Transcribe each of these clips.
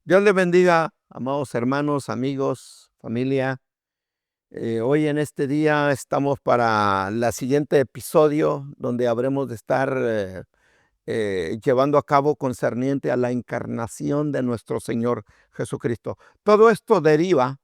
Dios le bendiga, amados hermanos, amigos, familia. Hoy en este día estamos para la siguiente episodio donde habremos de estar llevando a cabo concerniente a la encarnación de nuestro Señor Jesucristo. Todo esto deriva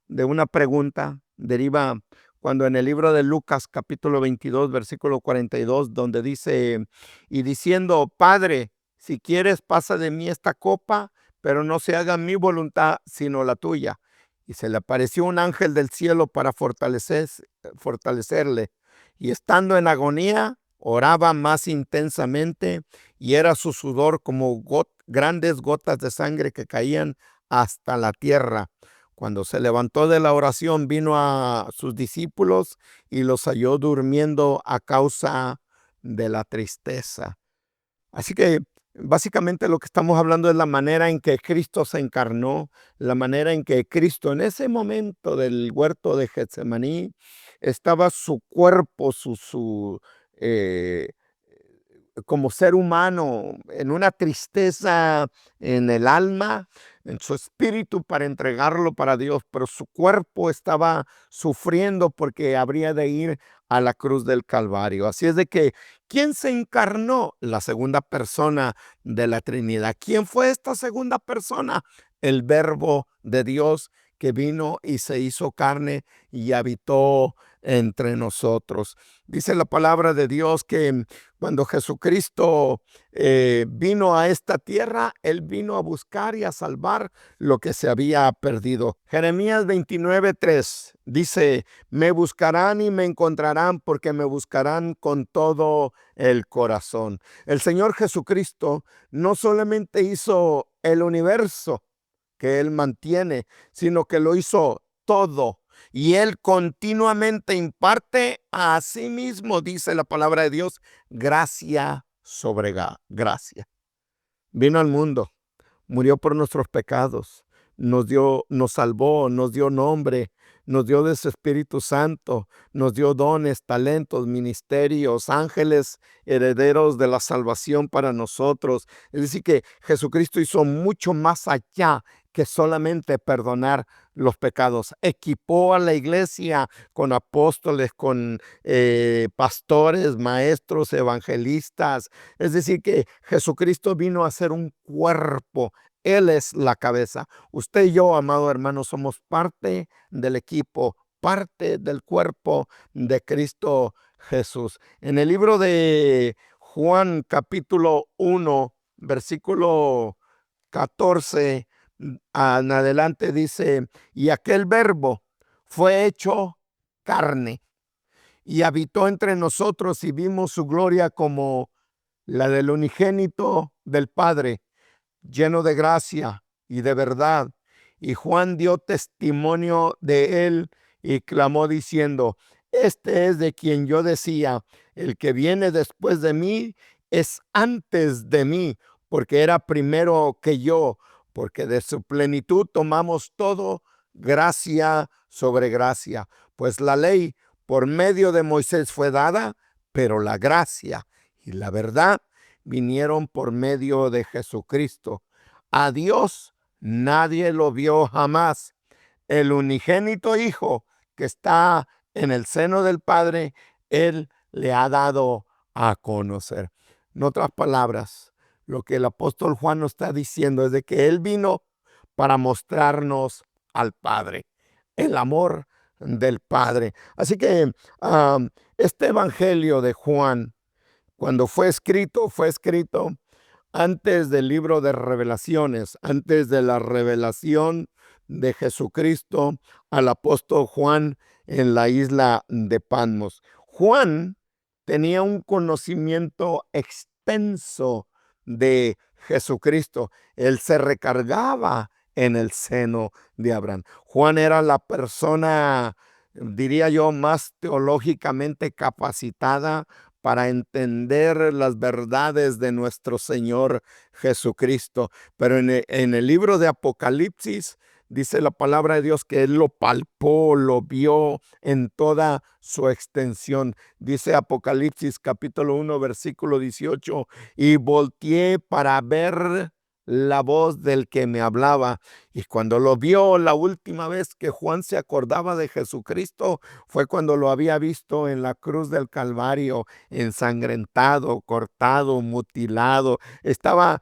de una pregunta, deriva cuando en el libro de Lucas capítulo 22, versículo 42, donde dice, y diciendo, Padre, si quieres pasa de mí esta copa, pero no se haga mi voluntad, sino la tuya. Y se le apareció un ángel del cielo para fortalecerle. Y estando en agonía, oraba más intensamente, y era su sudor como grandes gotas de sangre que caían hasta la tierra. Cuando se levantó de la oración, vino a sus discípulos y los halló durmiendo a causa de la tristeza. Así que básicamente lo que estamos hablando es la manera en que Cristo se encarnó, la manera en que Cristo en ese momento del huerto de Getsemaní estaba su cuerpo, eh, como ser humano, en una tristeza en el alma, en su espíritu para entregarlo para Dios, pero su cuerpo estaba sufriendo porque habría de ir a la cruz del Calvario. Así es de que, ¿quién se encarnó? La segunda persona de la Trinidad. ¿Quién fue esta segunda persona? El Verbo de Dios que vino y se hizo carne y habitó entre nosotros. Dice la palabra de Dios que cuando Jesucristo vino a esta tierra, Él vino a buscar y a salvar lo que se había perdido. Jeremías 29:3 dice, me buscarán y me encontrarán porque me buscarán con todo el corazón. El Señor Jesucristo no solamente hizo el universo que Él mantiene, sino que lo hizo todo. Y Él continuamente imparte a sí mismo, dice la palabra de Dios, gracia sobre gracia. Vino al mundo, murió por nuestros pecados, nos salvó, nos dio nombre, nos dio de su Espíritu Santo, nos dio dones, talentos, ministerios, ángeles, herederos de la salvación para nosotros. Es decir, que Jesucristo hizo mucho más allá que solamente perdonar los pecados. Equipó a la iglesia con apóstoles, con pastores, maestros, evangelistas. Es decir, que Jesucristo vino a ser un cuerpo. Él es la cabeza. Usted y yo, amado hermano, somos parte del equipo, parte del cuerpo de Cristo Jesús. En el libro de Juan, capítulo 1, versículo 14 en adelante dice, y aquel verbo fue hecho carne y habitó entre nosotros y vimos su gloria como la del unigénito del Padre, lleno de gracia y de verdad. Y Juan dio testimonio de él y clamó diciendo, este es de quien yo decía, el que viene después de mí es antes de mí, porque era primero que yo, porque de su plenitud tomamos todo gracia sobre gracia. Pues la ley por medio de Moisés fue dada, pero la gracia y la verdad vinieron por medio de Jesucristo. A Dios nadie lo vio jamás. El unigénito Hijo que está en el seno del Padre, Él le ha dado a conocer. En otras palabras, lo que el apóstol Juan nos está diciendo es de que Él vino para mostrarnos al Padre, el amor del Padre. Así que este evangelio de Juan, cuando fue escrito antes del libro de Revelaciones, antes de la revelación de Jesucristo al apóstol Juan en la isla de Patmos. Juan tenía un conocimiento extenso de Jesucristo. Él se recargaba en el seno de Abraham. Juan era la persona, diría yo, más teológicamente capacitada para entender las verdades de nuestro Señor Jesucristo. Pero en el libro de Apocalipsis dice la palabra de Dios que Él lo palpó, lo vio en toda su extensión. Dice Apocalipsis capítulo 1, versículo 18, y volteé para ver la voz del que me hablaba. Y cuando lo vio la última vez que Juan se acordaba de Jesucristo, fue cuando lo había visto en la cruz del Calvario, ensangrentado, cortado, mutilado. Estaba,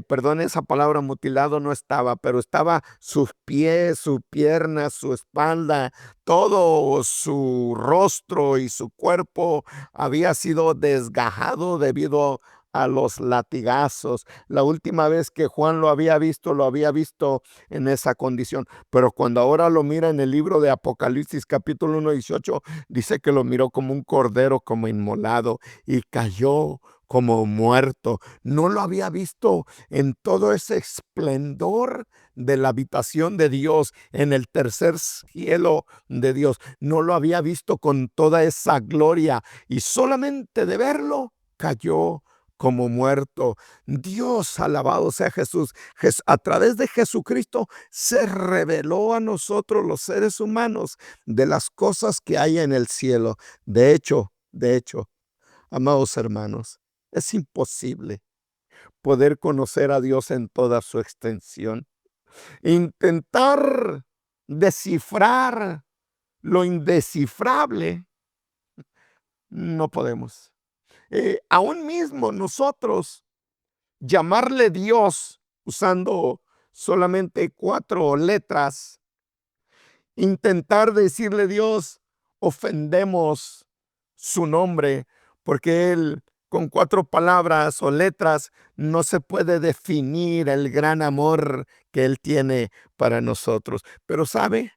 perdón, esa palabra mutilado no estaba, pero estaba sus pies, sus piernas, su espalda, todo su rostro y su cuerpo había sido desgajado debido a los latigazos. La última vez que Juan lo había visto en esa condición. Pero cuando ahora lo mira en el libro de Apocalipsis capítulo 1:18, dice que lo miró como un cordero, como inmolado, y cayó como muerto. No lo había visto en todo ese esplendor de la habitación de Dios, en el tercer cielo de Dios. No lo había visto con toda esa gloria, y solamente de verlo cayó como muerto. Dios, alabado sea Jesús, a través de Jesucristo se reveló a nosotros los seres humanos de las cosas que hay en el cielo. De hecho, amados hermanos, es imposible poder conocer a Dios en toda su extensión. Intentar descifrar lo indescifrable, no podemos. Aún mismo nosotros llamarle Dios usando solamente 4 letras, intentar decirle Dios, ofendemos su nombre, porque Él con 4 palabras o letras no se puede definir el gran amor que Él tiene para nosotros. Pero ¿sabe?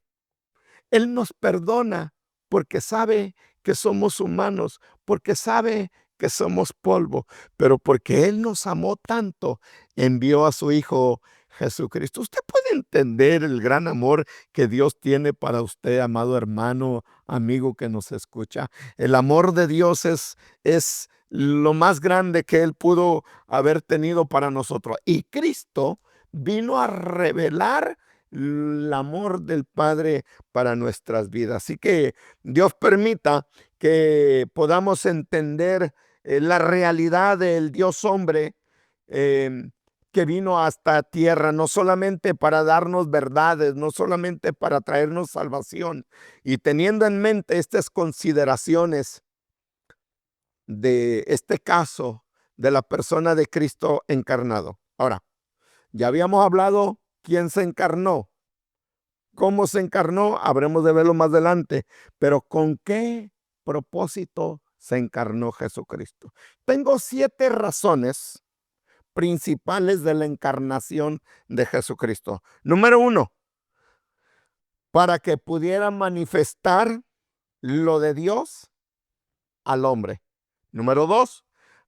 Él nos perdona porque sabe que somos humanos, porque sabe que somos polvo, pero porque Él nos amó tanto, envió a su Hijo Jesucristo. Usted puede entender el gran amor que Dios tiene para usted, amado hermano, amigo que nos escucha. El amor de Dios es lo más grande que Él pudo haber tenido para nosotros. Y Cristo vino a revelar el amor del Padre para nuestras vidas. Así que Dios permita que podamos entender la realidad del Dios hombre que vino a esta tierra, no solamente para darnos verdades, no solamente para traernos salvación. Y teniendo en mente estas consideraciones de este caso de la persona de Cristo encarnado. Ahora, ya habíamos hablado quién se encarnó. ¿Cómo se encarnó? Habremos de verlo más adelante. Pero ¿con qué propósito se encarnó Jesucristo? Tengo 7 razones principales de la encarnación de Jesucristo. Número 1, para que pudiera manifestar lo de Dios al hombre. Número 2,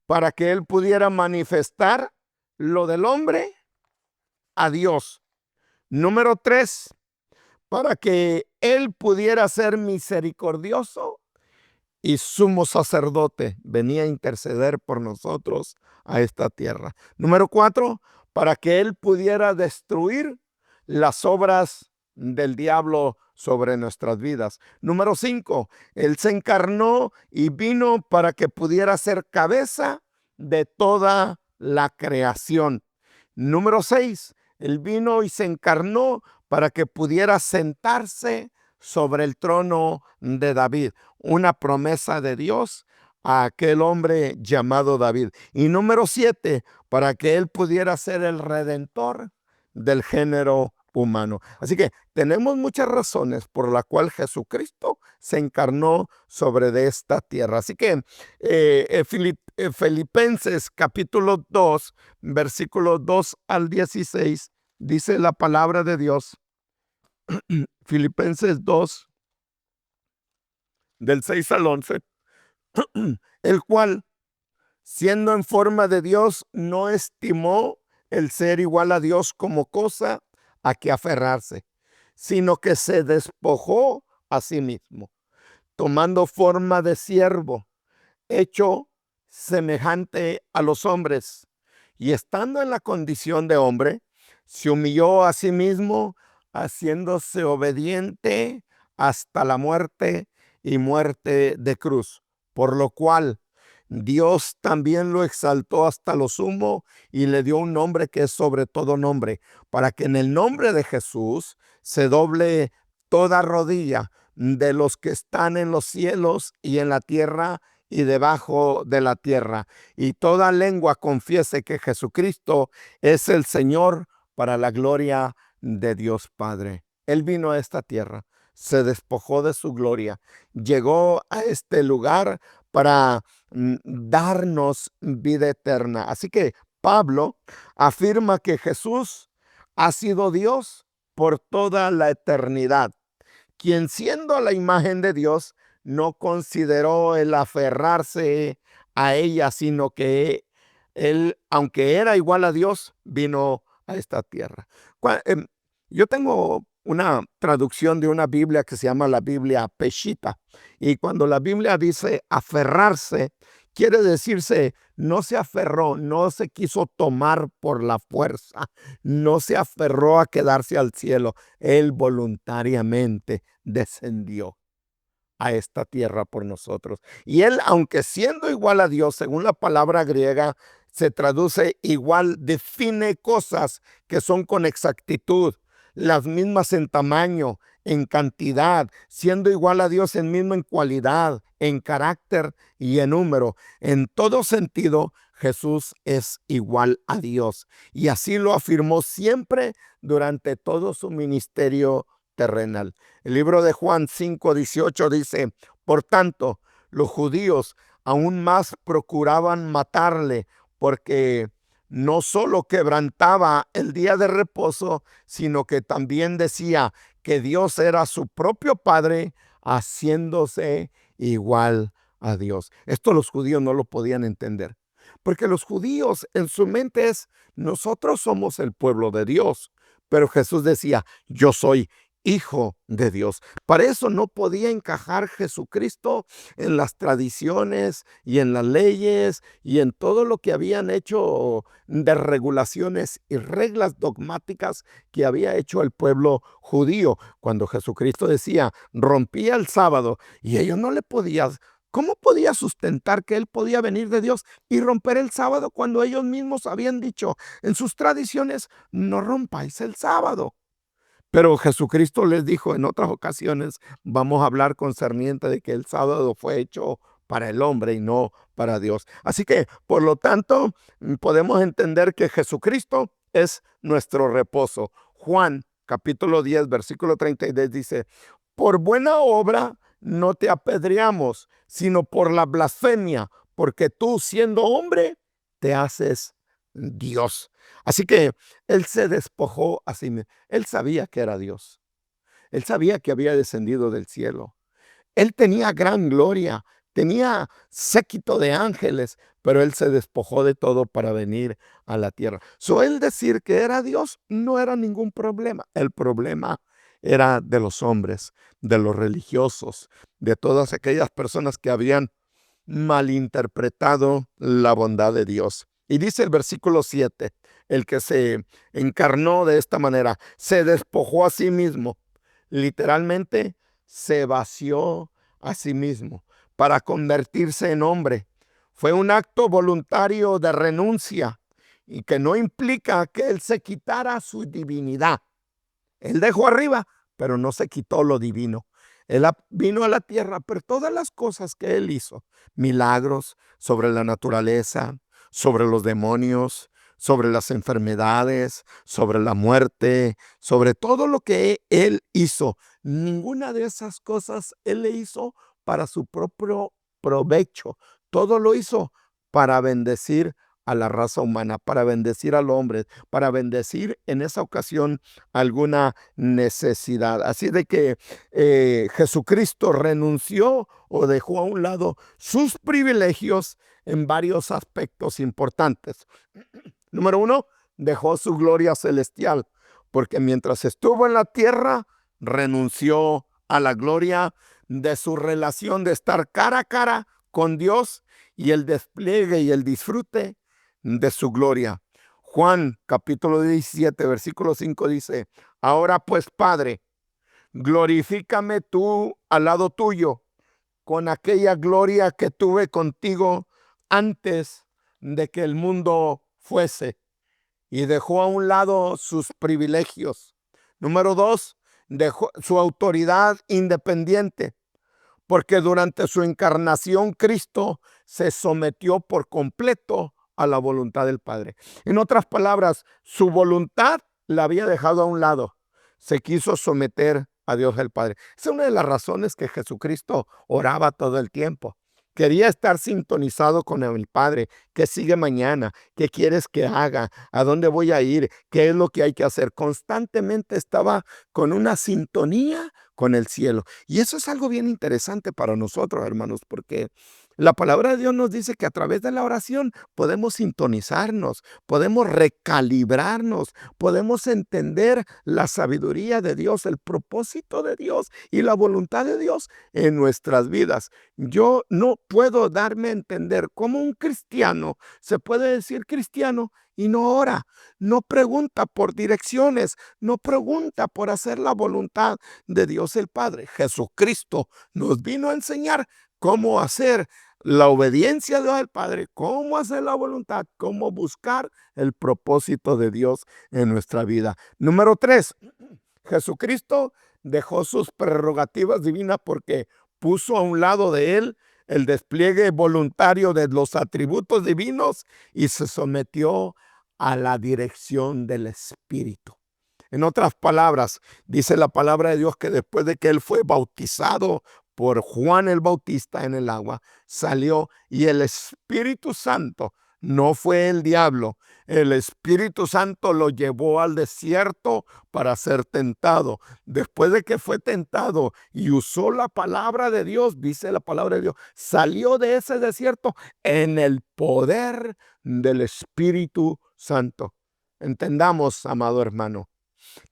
para que Él pudiera manifestar lo del hombre a Dios. Número 3, para que Él pudiera ser misericordioso y sumo sacerdote, venía a interceder por nosotros a esta tierra. Número 4, para que Él pudiera destruir las obras del diablo sobre nuestras vidas. Número 5, Él se encarnó y vino para que pudiera ser cabeza de toda la creación. Número 6, Él vino y se encarnó para que pudiera sentarse sobre el trono de David, una promesa de Dios a aquel hombre llamado David. Y número 7, para que él pudiera ser el redentor del género humano. Así que tenemos muchas razones por la cual Jesucristo se encarnó sobre de esta tierra. Así que Filipenses capítulo 2, versículos 2 al 16, dice la palabra de Dios. Filipenses 2, del 6 al 11, el cual, siendo en forma de Dios, no estimó el ser igual a Dios como cosa a que aferrarse, sino que se despojó a sí mismo, tomando forma de siervo, hecho semejante a los hombres, y estando en la condición de hombre, se humilló a sí mismo, haciéndose obediente hasta la muerte y muerte de cruz. Por lo cual Dios también lo exaltó hasta lo sumo y le dio un nombre que es sobre todo nombre, para que en el nombre de Jesús se doble toda rodilla de los que están en los cielos y en la tierra y debajo de la tierra, y toda lengua confiese que Jesucristo es el Señor, para la gloria de Dios Padre. Él vino a esta tierra, se despojó de su gloria, llegó a este lugar para darnos vida eterna. Así que Pablo afirma que Jesús ha sido Dios por toda la eternidad, quien siendo la imagen de Dios no consideró el aferrarse a ella, sino que él, aunque era igual a Dios, vino a esta tierra. Yo tengo una traducción de una Biblia que se llama la Biblia Peshitta, y cuando la Biblia dice aferrarse, quiere decirse, no se aferró, no se quiso tomar por la fuerza, no se aferró a quedarse al cielo. Él voluntariamente descendió a esta tierra por nosotros. Y él, aunque siendo igual a Dios, según la palabra griega, se traduce igual, define cosas que son con exactitud, las mismas en tamaño, en cantidad, siendo igual a Dios en cualidad, en carácter y en número. En todo sentido, Jesús es igual a Dios. Y así lo afirmó siempre durante todo su ministerio terrenal. El libro de Juan 5:18 dice: por tanto, los judíos aún más procuraban matarle, porque no solo quebrantaba el día de reposo, sino que también decía que Dios era su propio Padre, haciéndose igual a Dios. Esto los judíos no lo podían entender, porque los judíos en su mente es: nosotros somos el pueblo de Dios. Pero Jesús decía: yo soy Hijo de Dios. Para eso no podía encajar Jesucristo en las tradiciones y en las leyes y en todo lo que habían hecho de regulaciones y reglas dogmáticas que había hecho el pueblo judío. Cuando Jesucristo decía, rompía el sábado, y ellos no le podían. ¿Cómo podía sustentar que él podía venir de Dios y romper el sábado cuando ellos mismos habían dicho en sus tradiciones: no rompáis el sábado? Pero Jesucristo les dijo en otras ocasiones: vamos a hablar concerniente de que el sábado fue hecho para el hombre y no para Dios. Así que, por lo tanto, podemos entender que Jesucristo es nuestro reposo. Juan capítulo 10, versículo 32 dice: por buena obra no te apedreamos, sino por la blasfemia, porque tú, siendo hombre, te haces Dios. Así que él se despojó a sí mismo. Él sabía que era Dios. Él sabía que había descendido del cielo. Él tenía gran gloria, tenía séquito de ángeles, pero él se despojó de todo para venir a la tierra. Él decir que era Dios no era ningún problema. El problema era de los hombres, de los religiosos, de todas aquellas personas que habían malinterpretado la bondad de Dios. Y dice el versículo 7, el que se encarnó de esta manera, se despojó a sí mismo. Literalmente, se vació a sí mismo para convertirse en hombre. Fue un acto voluntario de renuncia, y que no implica que él se quitara su divinidad. Él dejó arriba, pero no se quitó lo divino. Él vino a la tierra, pero todas las cosas que él hizo, milagros sobre la naturaleza, sobre los demonios, sobre las enfermedades, sobre la muerte, sobre todo lo que él hizo, ninguna de esas cosas él le hizo para su propio provecho. Todo lo hizo para bendecir a la raza humana, para bendecir al hombre, para bendecir en esa ocasión alguna necesidad. Así de que Jesucristo renunció o dejó a un lado sus privilegios en varios aspectos importantes. Número uno, dejó su gloria celestial, porque mientras estuvo en la tierra, renunció a la gloria de su relación de estar cara a cara con Dios y el despliegue y el disfrute de su gloria. Juan capítulo 17, versículo 5 dice: ahora pues, Padre, glorifícame tú al lado tuyo con aquella gloria que tuve contigo antes de que el mundo fuese y dejó a un lado sus privilegios. Número 2, dejó su autoridad independiente, porque durante su encarnación Cristo se sometió por completo a la voluntad del Padre. En otras palabras, su voluntad la había dejado a un lado. Se quiso someter a Dios el Padre. Esa es una de las razones que Jesucristo oraba todo el tiempo. Quería estar sintonizado con el Padre. ¿Qué sigue mañana? ¿Qué quieres que haga? ¿A dónde voy a ir? ¿Qué es lo que hay que hacer? Constantemente estaba con una sintonía con el cielo. Y eso es algo bien interesante para nosotros, hermanos, porque la palabra de Dios nos dice que a través de la oración podemos sintonizarnos, podemos recalibrarnos, podemos entender la sabiduría de Dios, el propósito de Dios y la voluntad de Dios en nuestras vidas. Yo no puedo darme a entender cómo un cristiano se puede decir cristiano y no ora, no pregunta por direcciones, no pregunta por hacer la voluntad de Dios el Padre. Jesucristo nos vino a enseñar cómo hacer la obediencia a Dios el Padre, cómo hacer la voluntad, cómo buscar el propósito de Dios en nuestra vida. Número 3, Jesucristo dejó sus prerrogativas divinas porque puso a un lado de él el despliegue voluntario de los atributos divinos y se sometió a la dirección del Espíritu. En otras palabras, dice la palabra de Dios que después de que él fue bautizado por Juan el Bautista en el agua, salió y el Espíritu Santo, no fue el diablo, el Espíritu Santo lo llevó al desierto para ser tentado. Después de que fue tentado y usó la palabra de Dios, dice la palabra de Dios, salió de ese desierto en el poder del Espíritu Santo. Entendamos, amado hermano,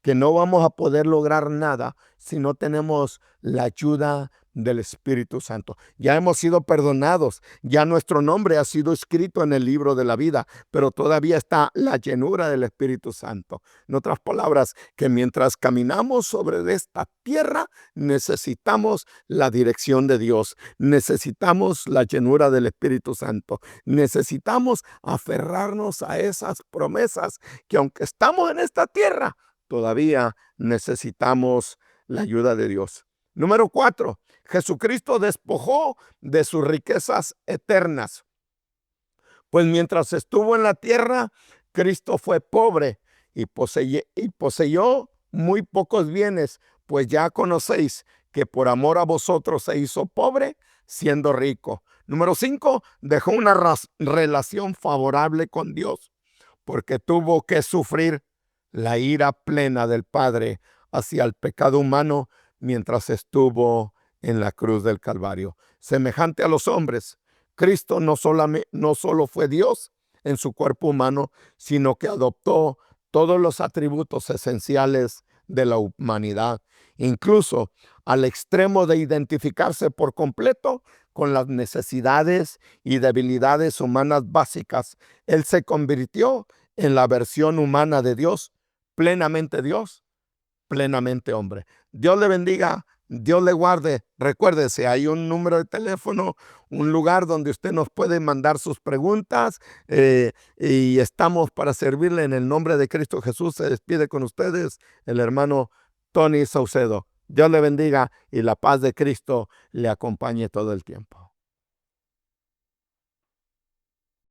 que no vamos a poder lograr nada si no tenemos la ayuda del Espíritu Santo. Ya hemos sido perdonados, ya nuestro nombre ha sido escrito en el libro de la vida, pero todavía está la llenura del Espíritu Santo. En otras palabras, que mientras caminamos sobre esta tierra, necesitamos la dirección de Dios, necesitamos la llenura del Espíritu Santo, necesitamos aferrarnos a esas promesas que aunque estamos en esta tierra, todavía necesitamos la ayuda de Dios. Número 4, Jesucristo despojó de sus riquezas eternas. Pues mientras estuvo en la tierra, Cristo fue pobre y poseyó muy pocos bienes, pues ya conocéis que por amor a vosotros se hizo pobre siendo rico. Número 5, dejó una relación favorable con Dios, porque tuvo que sufrir la ira plena del Padre hacia el pecado humano mientras estuvo en la cruz del Calvario. Semejante a los hombres, Cristo no solo fue Dios en su cuerpo humano, sino que adoptó todos los atributos esenciales de la humanidad, incluso al extremo de identificarse por completo con las necesidades y debilidades humanas básicas. Él se convirtió en la versión humana de Dios, Dios, plenamente hombre. Dios le bendiga, Dios le guarde. Recuérdese, hay un número de teléfono, un lugar donde usted nos puede mandar sus preguntas y estamos para servirle en el nombre de Cristo Jesús. Se despide con ustedes el hermano Tony Saucedo. Dios le bendiga y la paz de Cristo le acompañe todo el tiempo.